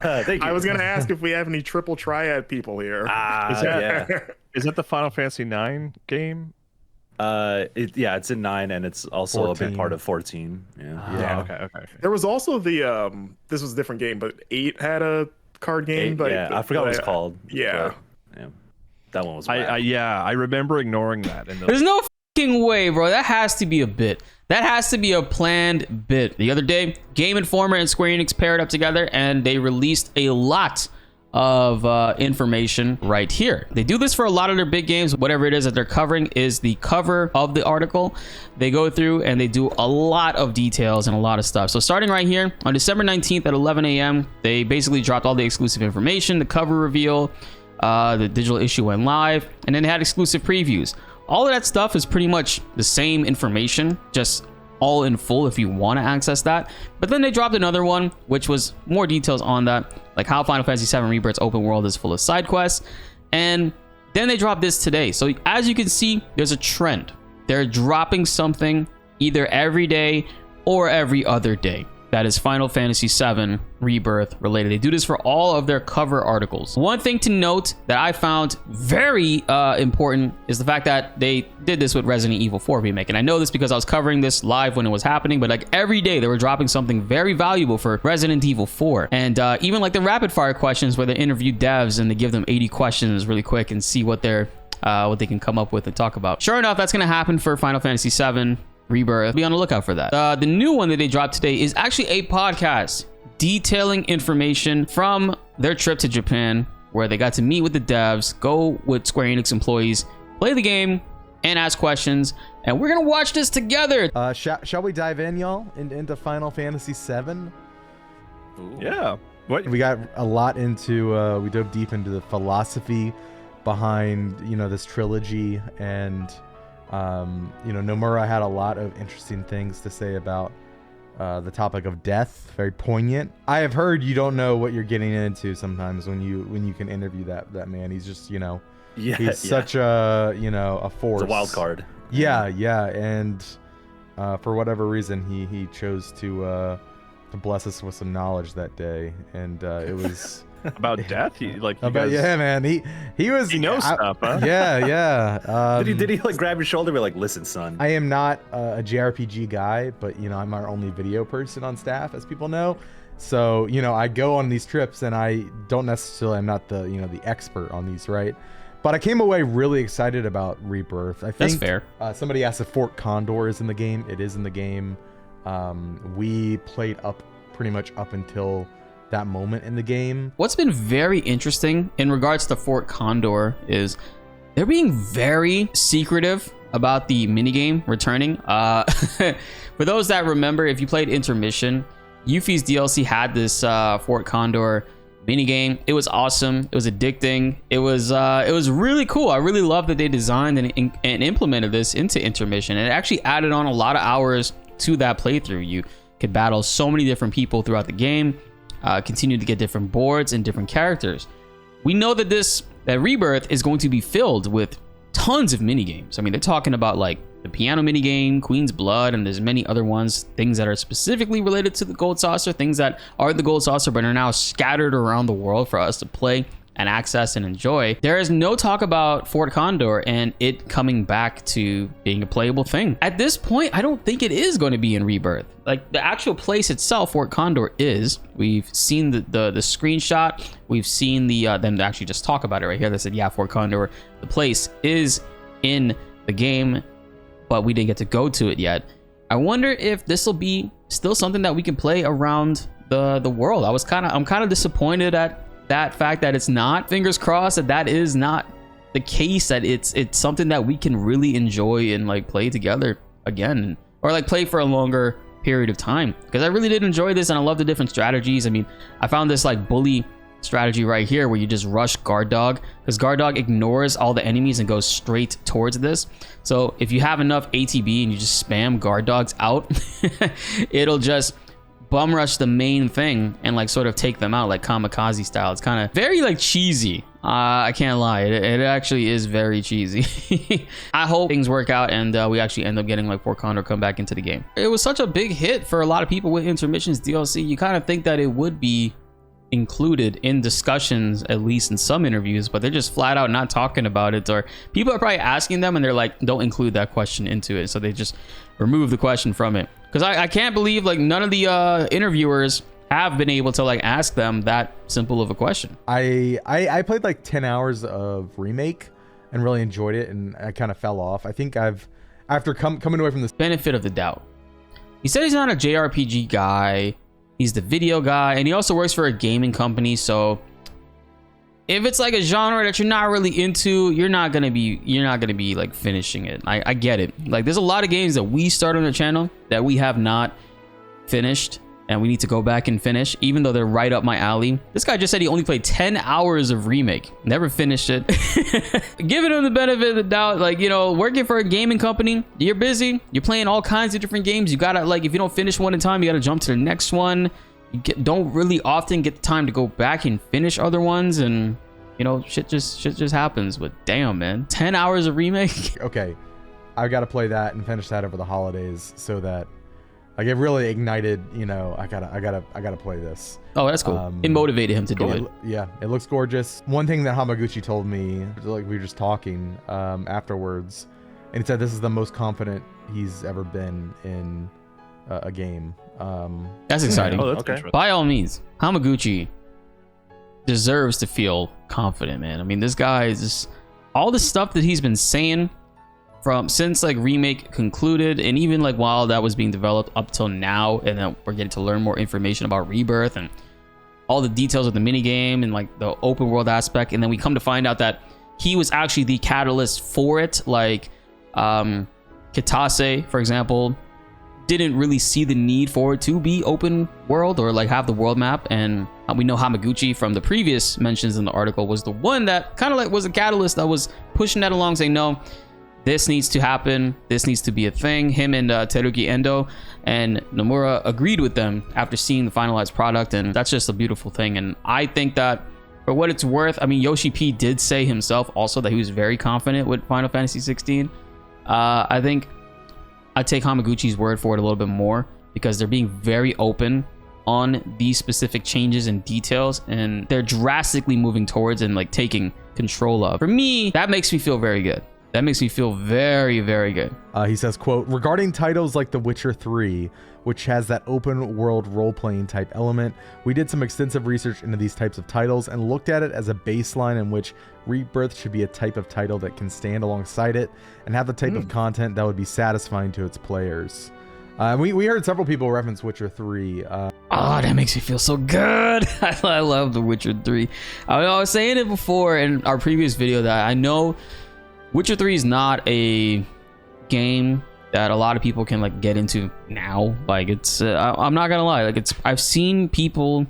Thank you. I was gonna ask if we have any triple triad people here. Yeah. Is that the Final Fantasy 9 game? Yeah, it's in 9 and it's also 14. a big part of 14. Yeah. Yeah. Okay. There was also the this was a different game, but 8 had a card game. But Yeah, I forgot what it's called. Yeah. But, yeah. That one was I remember ignoring that. In the There's no fucking way, bro. That has to be a bit. That has to be a planned bit. The other day, Game Informer and Square Enix paired up together and they released a lot of information right here. They do this for a lot of their big games. Whatever it is that they're covering is the cover of the article. They go through and they do a lot of details and a lot of stuff. So starting right here on December 19th at 11 a.m., they basically dropped all the exclusive information, the cover reveal, the digital issue went live, and then they had exclusive previews. All of that stuff is pretty much the same information, just all in full if you want to access that. But then they dropped another one, which was more details on that, like how Final Fantasy VII Rebirth's open world is full of side quests. And then they dropped this today. So as you can see, there's a trend. They're dropping something either every day or every other day that is Final Fantasy VII Rebirth related. They do this for all of their cover articles. One thing to note that I found very important is the fact that they did this with Resident Evil 4 remake. And I know this because I was covering this live when it was happening, but like every day they were dropping something very valuable for Resident Evil 4. And even like the rapid fire questions where they interview devs and they give them 80 questions really quick and see what they're what they can come up with and talk about. Sure enough, that's going to happen for Final Fantasy VII Rebirth. Be on the lookout for that. The new one that they dropped today is actually a podcast detailing information from their trip to Japan, where they got to meet with the devs, go with Square Enix employees, play the game, and ask questions. And we're gonna watch this together. Shall we dive in, y'all, into Final Fantasy VII? Yeah. What? We got a lot into. We dove deep into the philosophy behind this trilogy, and Nomura had a lot of interesting things to say about the topic of death. Very poignant. I have heard you don't know what you're getting into sometimes when you can interview that man. He's just he's such a a force. It's a wild card. Yeah, and for whatever reason he chose to bless us with some knowledge that day, and it was. About death? Yeah, man. He was. He knows stuff, huh? Yeah. Did he like grab your shoulder and be like, "Listen, son"? I am not a JRPG guy, but I'm our only video person on staff, as people know. So I go on these trips, and I don't necessarily. I'm not the the expert on these, right? But I came away really excited about Rebirth. I think that's fair. Somebody asked if Fort Condor is in the game. It is in the game. We played pretty much up until that moment in the game. What's been very interesting in regards to Fort Condor is they're being very secretive about the minigame returning. For those that remember, if you played Intermission, Yuffie's DLC had this Fort Condor minigame. It was awesome. It was addicting. It was really cool. I really love that they designed and implemented this into Intermission. And it actually added on a lot of hours to that playthrough. You could battle so many different people throughout the game. Continue to get different boards and different characters. We know that that Rebirth is going to be filled with tons of mini games. I mean, they're talking about like the piano mini game, Queen's Blood, and there's many other ones, things that are specifically related to the Gold Saucer, things that are the Gold Saucer but are now scattered around the world for us to play and access and enjoy. There is no talk about Fort Condor and it coming back to being a playable thing. At this point, I don't think it is going to be in Rebirth. Like the actual place itself, Fort Condor is. We've seen the screenshot. We've seen them actually just talk about it right here. They said, yeah, Fort Condor, the place is in the game, but we didn't get to go to it yet. I wonder if this will be still something that we can play around the world. I'm kind of disappointed at that fact that it's not. Fingers crossed that is not the case, that it's something that we can really enjoy and like play together again, or like play for a longer period of time, because I really did enjoy this and I love the different strategies. I mean, I found this like bully strategy right here where you just rush guard dog, because guard dog ignores all the enemies and goes straight towards this. So if you have enough ATB and you just spam guard dogs out, it'll just bum rush the main thing and like sort of take them out like kamikaze style. It's kind of very like cheesy. I can't lie, it actually is very cheesy. I hope things work out and we actually end up getting like Fort Condor come back into the game. It was such a big hit for a lot of people with Intermission's DLC. You kind of think that it would be included in discussions, at least in some interviews, but they're just flat out not talking about it, or people are probably asking them and they're like, don't include that question into it, so they just remove the question from it. Because I can't believe like none of the interviewers have been able to like ask them that simple of a question. I played like 10 hours of Remake and really enjoyed it, and I kind of fell off. I think after coming away from this Benefit of the doubt, he said he's not a JRPG guy, he's the video guy, and he also works for a gaming company. So if it's like a genre that you're not really into, you're not gonna be like finishing it. I get it. Like there's a lot of games that we start on the channel that we have not finished, and we need to go back and finish, even though they're right up my alley. This guy just said he only played 10 hours of Remake, never finished it. Giving him the benefit of the doubt, like, you know, working for a gaming company, you're busy, you're playing all kinds of different games. You gotta, like, if you don't finish one in time, you gotta jump to the next one. You don't really often get the time to go back and finish other ones, and you know, shit just happens. But damn, man, 10 hours of Remake. Okay, I gotta play that and finish that over the holidays, so that like it really ignited, you know, I gotta play this. Oh, that's cool. It motivated him to do it. Yeah, it looks gorgeous. One thing that Hamaguchi told me, like we were just talking afterwards, and he said this is the most confident he's ever been in a game. That's exciting. Oh, that's Okay. interesting. By all means, Hamaguchi deserves to feel confident, man. I mean, this guy is just, all the stuff that he's been saying from since like Remake concluded, and even like while that was being developed up till now, and then we're getting to learn more information about Rebirth and all the details of the minigame and like the open world aspect, and then we come to find out that he was actually the catalyst for it. Like Kitase, for example, didn't really see the need for it to be open world or like have the world map, and we know Hamaguchi from the previous mentions in the article was the one that kind of like was a catalyst that was pushing that along, saying no, this needs to happen, this needs to be a thing. Him and Teruki Endo and Nomura agreed with them after seeing the finalized product, and that's just a beautiful thing. And I think that for what it's worth, I mean, Yoshi P did say himself also that he was very confident with Final Fantasy 16. I think I take Hamaguchi's word for it a little bit more, because they're being very open on these specific changes and details, and they're drastically moving towards and like taking control of. For me, that makes me feel very good. That makes me feel very, very good. He says, quote, regarding titles like The Witcher 3, which has that open world role-playing type element, we did some extensive research into these types of titles and looked at it as a baseline in which Rebirth should be a type of title that can stand alongside it and have the type of content that would be satisfying to its players. We heard several people reference Witcher 3. Oh, that makes me feel so good. I love The Witcher 3. I was saying it before in our previous video that I know Witcher 3 is not a game that a lot of people can like get into now. Like it's I'm not gonna lie, like I've seen people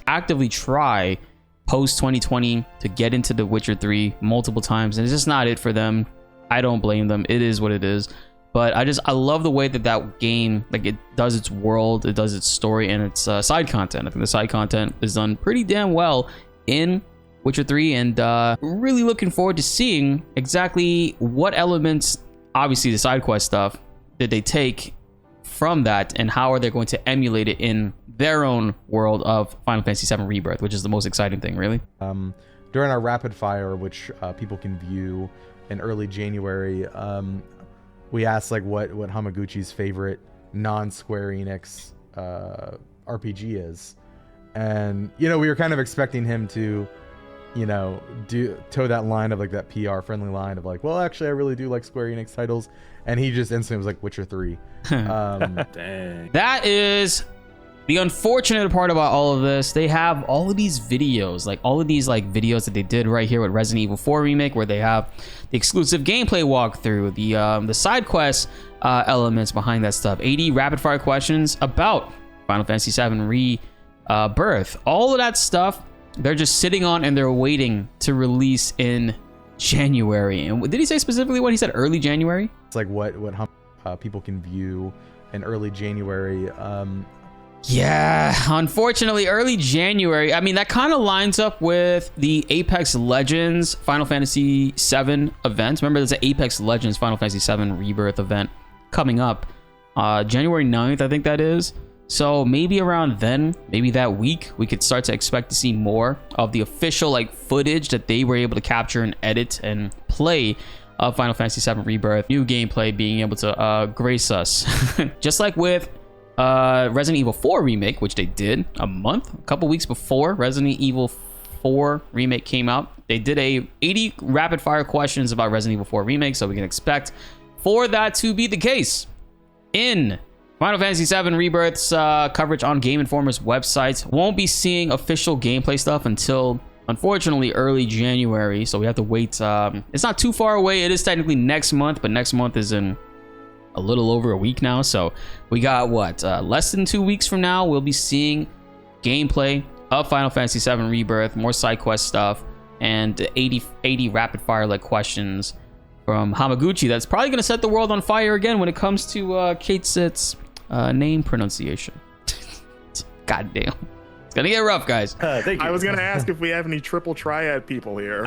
actively try post 2020 to get into The Witcher 3 multiple times, and it's just not it for them. I don't blame them. It is what it is. But I love the way that that game, like, it does its world, it does its story, and its side content. I think the side content is done pretty damn well in Witcher 3, and really looking forward to seeing exactly what elements, obviously the side quest stuff, did they take from that, and how are they going to emulate it in their own world of Final Fantasy VII Rebirth, which is the most exciting thing, really. During our rapid fire, which people can view in early January, we asked like what Hamaguchi's favorite non-Square Enix RPG is, and you know, we were kind of expecting him to, you know, toe that line of like that PR friendly line of like, well, actually I really do like Square Enix titles, and he just instantly was like Witcher 3. Dang. That is the unfortunate part about all of this. They have all of these videos, like all of these like videos that they did right here with Resident Evil 4 Remake, where they have the exclusive gameplay walkthrough, the side quest elements behind that stuff, 80 rapid fire questions about Final Fantasy VII Rebirth, all of that stuff. They're just sitting on and they're waiting to release in January. And did he say specifically what he said? Early January? It's like what people can view in early January. Yeah, unfortunately, early January. I mean, that kind of lines up with the Apex Legends Final Fantasy VII event. Remember, there's an Apex Legends Final Fantasy VII Rebirth event coming up January 9th, I think that is. So maybe around then, maybe that week, we could start to expect to see more of the official like footage that they were able to capture and edit and play of Final Fantasy VII Rebirth. New gameplay being able to grace us. Just like with Resident Evil 4 Remake, which they did a couple weeks before Resident Evil 4 Remake came out. They did a 80 rapid fire questions about Resident Evil 4 Remake, so we can expect for that to be the case in Final Fantasy VII Rebirth's coverage on Game Informer's website. Won't be seeing official gameplay stuff until, unfortunately, early January, so we have to wait. It's not too far away. It is technically next month, but next month is in a little over a week now, so we got what, less than 2 weeks from now we'll be seeing gameplay of Final Fantasy VII Rebirth, more side quest stuff, and 80 rapid fire like questions from Hamaguchi that's probably going to set the world on fire again when it comes to Kate Sitt's name pronunciation. God damn, it's gonna get rough, guys. Thank you. I was gonna ask if we have any triple triad people here.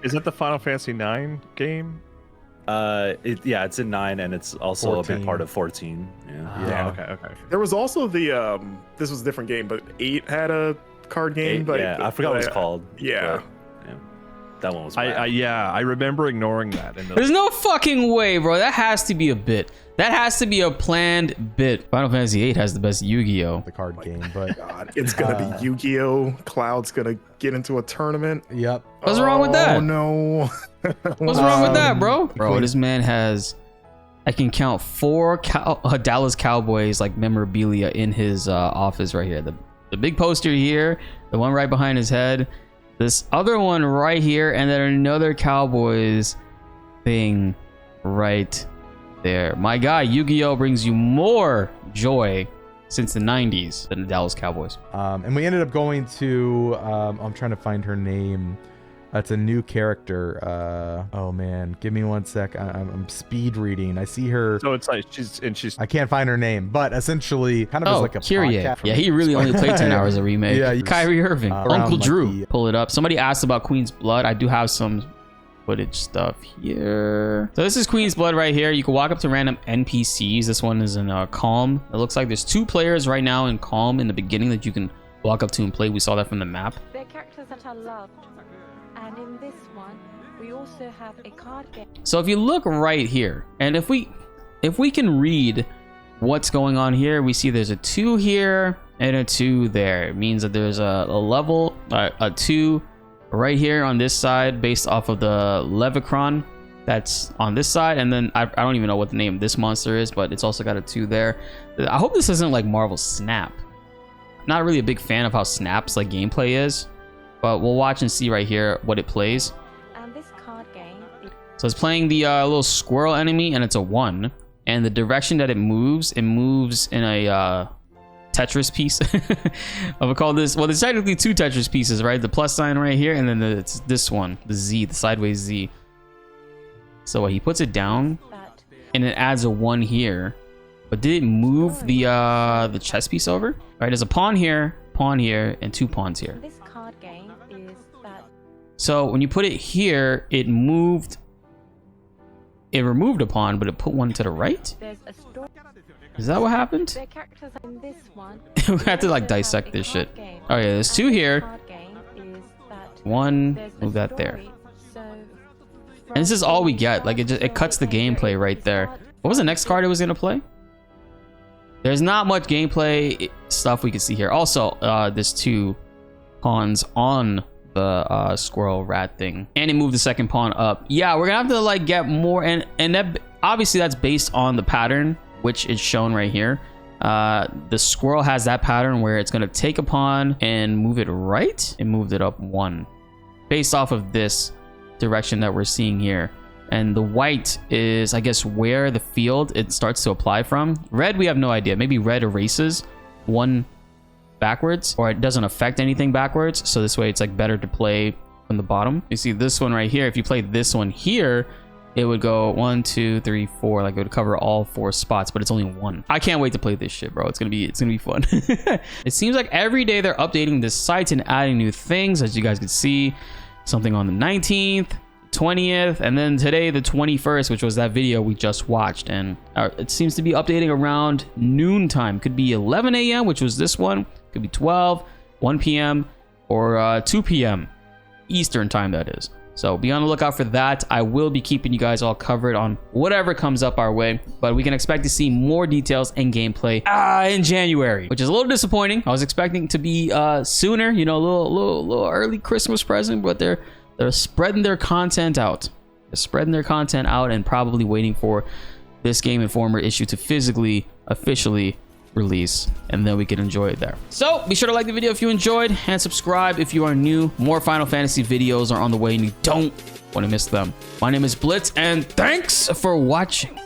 Is that the Final Fantasy 9 game? Yeah, it's in 9 and it's also 14. A big part of 14. Yeah. Okay. There was also the this was a different game, but 8 had a card game. 8, but yeah, I forgot what it's called. Yeah. That one was bad. I remember ignoring that. There's no fucking way, bro. That has to be a bit. That has to be a planned bit. Final Fantasy VIII has the best Yu-Gi-Oh! The card game, but God, it's gonna be Yu-Gi-Oh! Cloud's gonna get into a tournament. Yep. What's wrong with that? Oh no. What's wrong with that, bro? Bro, this man has, I can count 4 Dallas Cowboys like memorabilia in his office right here. The big poster here, the one right behind his head, this other one right here, and then another Cowboys thing right there. My guy, Yu-Gi-Oh! Brings you more joy since the 90s than the Dallas Cowboys. And we ended up going to, I'm trying to find her name. It's a new character. Oh man, give me 1 sec. I'm speed reading. I see her. So it's like she's. I can't find her name, but essentially kind of as like a podcast. Yeah, he really only played 10 hours of Remake. Yeah, Kyrie Irving, Uncle Drew. Pull it up. Somebody asked about Queen's Blood. I do have some footage stuff here. So this is Queen's Blood right here. You can walk up to random NPCs. This one is in Calm. It looks like there's 2 players right now in Calm in the beginning that you can walk up to and play. We saw that from the map. They're characters that are loved. And in this one, we also have a card game. So if you look right here, and if we can read what's going on here, we see there's a 2 here and a 2 there. It means that there's a level, a 2 right here on this side based off of the Levicron that's on this side, and then I don't even know what the name of this monster is, but it's also got a 2 there. I hope this isn't like Marvel Snap. Not really a big fan of how Snap's like gameplay is, but we'll watch and see right here what it plays. And this card game, so it's playing the little squirrel enemy, and it's a 1, and the direction that it moves in a Tetris piece. I would call this, well, there's technically 2 Tetris pieces, right? The plus sign right here, and then it's this one, the Z, the sideways Z. So he puts it down, and it adds a 1 here. But did it move the chess piece over? All right, there's a pawn here, and 2 pawns here. this card game is that So when you put it here, it removed a pawn, but it put 1 to the right? there's a story. Is that what happened? Their characters in this one. We have to like dissect this shit. Oh yeah, there's 2 here. Card game is that 1, there's a move that there. story. So And this is all we get. Like it cuts the gameplay right there. What was the next card it was gonna play? There's not much gameplay stuff we can see here. Also, there's 2 pawns on the squirrel rat thing, and it moved the second pawn up. Yeah, we're gonna have to like get more, and that obviously that's based on the pattern, which is shown right here. The squirrel has that pattern where it's gonna take a pawn and move it right, and moved it up 1, based off of this direction that we're seeing here. And the white is, I guess, where the field it starts to apply from. Red, we have no idea. Maybe red erases 1 backwards, or it doesn't affect anything backwards. So this way it's like better to play from the bottom. You see this one right here. If you play this one here, it would go 1, 2, 3, 4. Like it would cover all 4 spots, but it's only 1. I can't wait to play this shit, bro. It's gonna be fun. It seems like every day they're updating this site and adding new things, as you guys can see. Something on the 19th. 20th, and then today the 21st, which was that video we just watched. And it seems to be updating around noontime. Could be 11 a.m., which was this one. Could be 12, 1 p.m., or 2 p.m. Eastern time, that is. So be on the lookout for that. I will be keeping you guys all covered on whatever comes up our way, but we can expect to see more details and gameplay in January, which is a little disappointing. I was expecting to be sooner, you know, a little early Christmas present, but they're spreading their content out. They're spreading their content out and probably waiting for this Game Informer issue to physically, officially release, and then we can enjoy it there. So be sure to like the video if you enjoyed, and subscribe if you are new. More Final Fantasy videos are on the way and you don't want to miss them. My name is BltzZ, and thanks for watching.